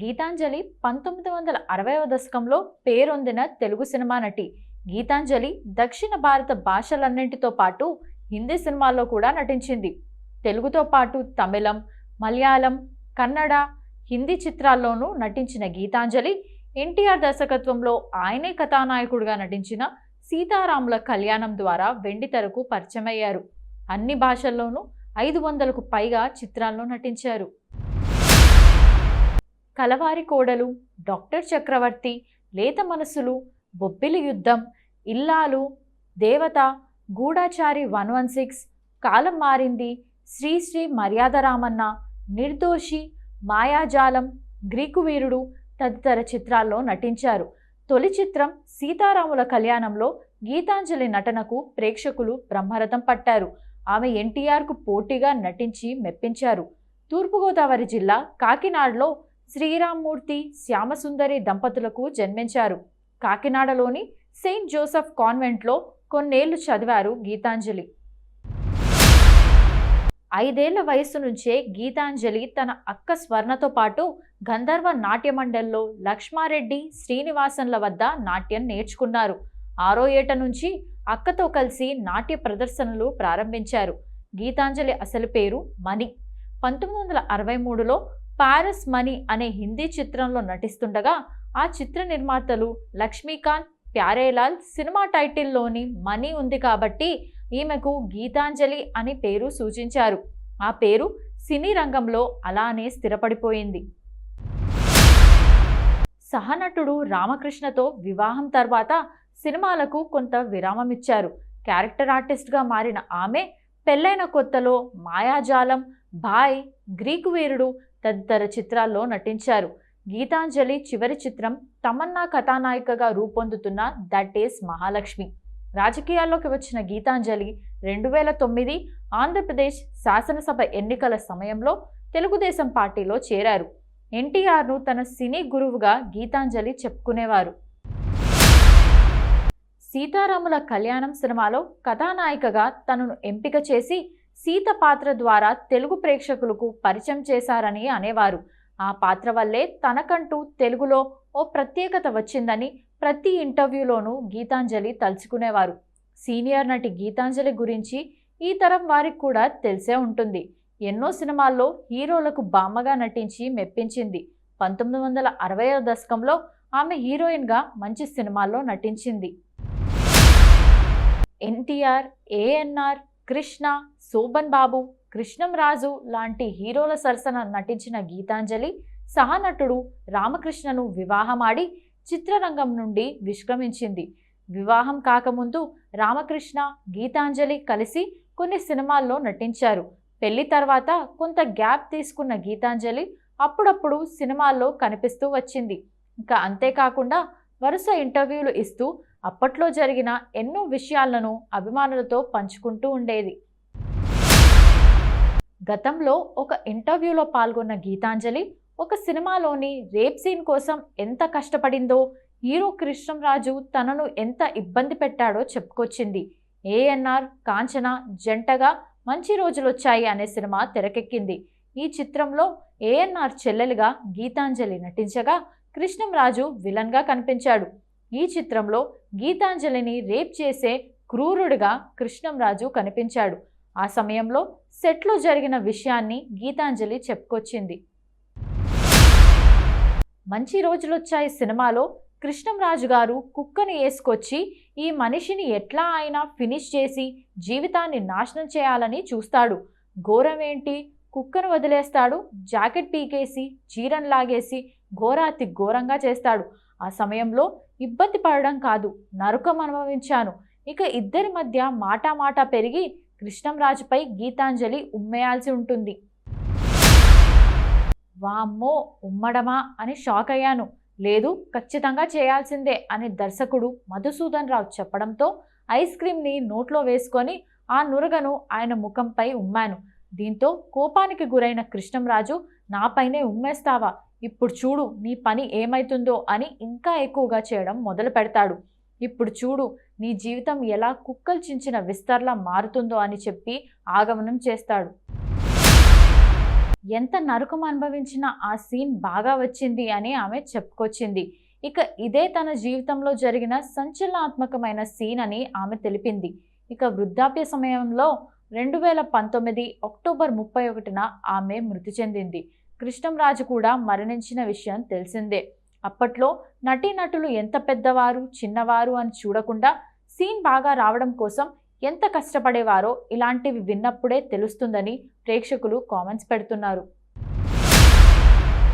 గీతాంజలి 1960వ దశకంలో పేరొందిన తెలుగు సినిమా నటి. గీతాంజలి దక్షిణ భారత భాషలన్నింటితో పాటు హిందీ సినిమాల్లో కూడా నటించింది. తెలుగుతో పాటు తమిళం, మలయాళం, కన్నడ, హిందీ చిత్రాల్లోనూ నటించిన గీతాంజలి ఎన్టీఆర్ దర్శకత్వంలో ఆయనే కథానాయకుడిగా నటించిన సీతారాముల కళ్యాణం ద్వారా వెండితెరకు పరిచయమయ్యారు. అన్ని భాషల్లోనూ 500కు పైగా చిత్రాల్లో నటించారు. కలవారి కోడలు, డాక్టర్ చక్రవర్తి, లేత మనసులు, బొబ్బిలి యుద్ధం, ఇల్లాలు, దేవత, గూఢాచారి 116, కాలం మారింది, శ్రీశ్రీ మర్యాద రామన్న, నిర్దోషి, మాయాజాలం, గ్రీకు వీరుడు తదితర చిత్రాల్లో నటించారు. తొలి చిత్రం సీతారాముల కళ్యాణంలో గీతాంజలి నటనకు ప్రేక్షకులు బ్రహ్మరథం పట్టారు. ఆమె ఎన్టీఆర్కు పోటీగా నటించి మెప్పించారు. తూర్పుగోదావరి జిల్లా కాకినాడలో శ్రీరామ్మూర్తి, శ్యామసుందరి దంపతులకు జన్మించారు. కాకినాడలోని సెయింట్ జోసెఫ్ కాన్వెంట్లో కొన్నేళ్లు చదివారు గీతాంజలి. 5 ఏళ్ల వయసు నుంచే గీతాంజలి తన అక్క స్వర్ణతో పాటు గంధర్వ నాట్య మండలిలో లక్ష్మారెడ్డి, శ్రీనివాసన్ల వద్ద నాట్యం నేర్చుకున్నారు. 6వ ఏట నుంచి అక్కతో కలిసి నాట్య ప్రదర్శనలు ప్రారంభించారు. గీతాంజలి అసలు పేరు మణి. 1963లో పారస్ మణి అనే హిందీ చిత్రంలో నటిస్తుండగా ఆ చిత్ర నిర్మాతలు లక్ష్మీకాంత్, ప్యారేలాల్ సినిమా టైటిల్లోని మణి ఉంది కాబట్టి ఈమెకు గీతాంజలి అని పేరు సూచించారు. ఆ పేరు సినీ రంగంలో అలానే స్థిరపడిపోయింది. సహనటుడు రామకృష్ణతో వివాహం తర్వాత సినిమాలకు కొంత విరామం ఇచ్చారు. క్యారెక్టర్ ఆర్టిస్ట్గా మారిన ఆమె పెళ్ళైన కొత్తలో మాయాజాలం, బాయ్, గ్రీకు వీరుడు తదితర చిత్రాల్లో నటించారు. గీతాంజలి చివరి చిత్రం తమన్నా కథానాయికగా రూపొందుతున్న దట్ ఈస్ మహాలక్ష్మి. రాజకీయాల్లోకి వచ్చిన గీతాంజలి 2009 ఆంధ్రప్రదేశ్ శాసనసభ ఎన్నికల సమయంలో తెలుగుదేశం పార్టీలో చేరారు. ఎన్టీఆర్ను తన సినీ గురువుగా గీతాంజలి చెప్పుకునేవారు. సీతారాముల కళ్యాణం సినిమాలో కథానాయికగా తనను ఎంపిక చేసి సీత పాత్ర ద్వారా తెలుగు ప్రేక్షకులకు పరిచయం చేశారని అనేవారు. ఆ పాత్ర వల్లే తనకంటూ తెలుగులో ఓ ప్రత్యేకత వచ్చిందని ప్రతి ఇంటర్వ్యూలోనూ గీతాంజలి తలుచుకునేవారు. సీనియర్ నటి గీతాంజలి గురించి ఈ తరం వారికి కూడా తెలిసే ఉంటుంది. ఎన్నో సినిమాల్లో హీరోలకు బామ్మగా నటించి మెప్పించింది. 1960వ దశకంలో ఆమె హీరోయిన్గా మంచి సినిమాల్లో నటించింది. ఎన్టీఆర్, ఏఎన్ఆర్, కృష్ణ, శోభన్ బాబు, కృష్ణంరాజు లాంటి హీరోల సరసన నటించిన గీతాంజలి సహనటుడు రామకృష్ణను వివాహమాడి చిత్రరంగం నుండి విశ్రమించింది. వివాహం కాకముందు రామకృష్ణ, గీతాంజలి కలిసి కొన్ని సినిమాల్లో నటించారు. పెళ్లి తర్వాత కొంత గ్యాప్ తీసుకున్న గీతాంజలి అప్పుడప్పుడు సినిమాల్లో కనిపిస్తూ వచ్చింది. ఇంకా అంతేకాకుండా వరుస ఇంటర్వ్యూలు ఇస్తూ అప్పట్లో జరిగిన ఎన్నో విషయాలను అభిమానులతో పంచుకుంటూ ఉండేది. గతంలో ఒక ఇంటర్వ్యూలో పాల్గొన్న గీతాంజలి ఒక సినిమాలోని రేప్ సీన్ కోసం ఎంత కష్టపడిందో, హీరో కృష్ణంరాజు తనను ఎంత ఇబ్బంది పెట్టాడో చెప్పుకొచ్చింది. ఏఎన్ఆర్, కాంచన జంటగా మంచి రోజులొచ్చాయి అనే సినిమా తెరకెక్కింది. ఈ చిత్రంలో ఏఎన్ఆర్ చెల్లెలిగా గీతాంజలి నటించగా కృష్ణంరాజు విలన్గా కనిపించాడు. ఈ చిత్రంలో గీతాంజలిని రేప్ చేసే క్రూరుడిగా కృష్ణంరాజు కనిపించాడు. ఆ సమయంలో సెట్లో జరిగిన విషయాన్ని గీతాంజలి చెప్పుకొచ్చింది. మంచి రోజులొచ్చాయి సినిమాలో కృష్ణంరాజు గారు కుక్కను వేసుకొచ్చి ఈ మనిషిని ఎట్లా అయినా ఫినిష్ చేసి జీవితాన్ని నాశనం చేయాలని చూస్తాడు. ఘోరమేంటి, కుక్కను వదిలేస్తాడు, జాకెట్ పీకేసి చీరను లాగేసి ఘోరాతి ఘోరంగా చేస్తాడు. ఆ సమయంలో ఇబ్బంది పడడం కాదు, నరకం అనుభవించాను. ఇక ఇద్దరి మధ్య మాట పెరిగి కృష్ణంరాజుపై గీతాంజలి ఉమ్మేయాల్సి ఉంటుంది. వామ్మో, ఉమ్మడమా అని షాక్ అయ్యాను. లేదు, ఖచ్చితంగా చేయాల్సిందే అని దర్శకుడు మధుసూదన్ రావు చెప్పడంతో ఐస్ క్రీమ్ని నోట్లో వేసుకొని ఆ నురగను ఆయన ముఖంపై ఉమ్మాను. దీంతో కోపానికి గురైన కృష్ణంరాజు నాపైనే ఉమ్మేస్తావా, ఇప్పుడు చూడు నీ పని ఏమైతుందో అని ఇంకా ఎక్కువగా చేయడం మొదలు పెడతాడు. ఇప్పుడు చూడు నీ జీవితం ఎలా కుక్కలు చించిన విస్తర్లా మారుతుందో అని చెప్పి ఆగమనం చేస్తాడు. ఎంత నరకం అనుభవించినా ఆ సీన్ బాగా వచ్చింది అని ఆమె చెప్పుకొచ్చింది. ఇక ఇదే తన జీవితంలో జరిగిన సంచలనాత్మకమైన సీన్ అని ఆమె తెలిపింది. ఇక వృద్ధాప్య సమయంలో 2019 అక్టోబర్ 31న ఆమె మృతి చెందింది. కృష్ణంరాజు కూడా మరణించిన విషయం తెలిసిందే. అప్పట్లో నటీనటులు ఎంత పెద్దవారు చిన్నవారు అని చూడకుండా సీన్ బాగా రావడం కోసం ఎంత కష్టపడేవారో ఇలాంటివి విన్నప్పుడే తెలుస్తుందని ప్రేక్షకులు కామెంట్స్ పెడుతున్నారు.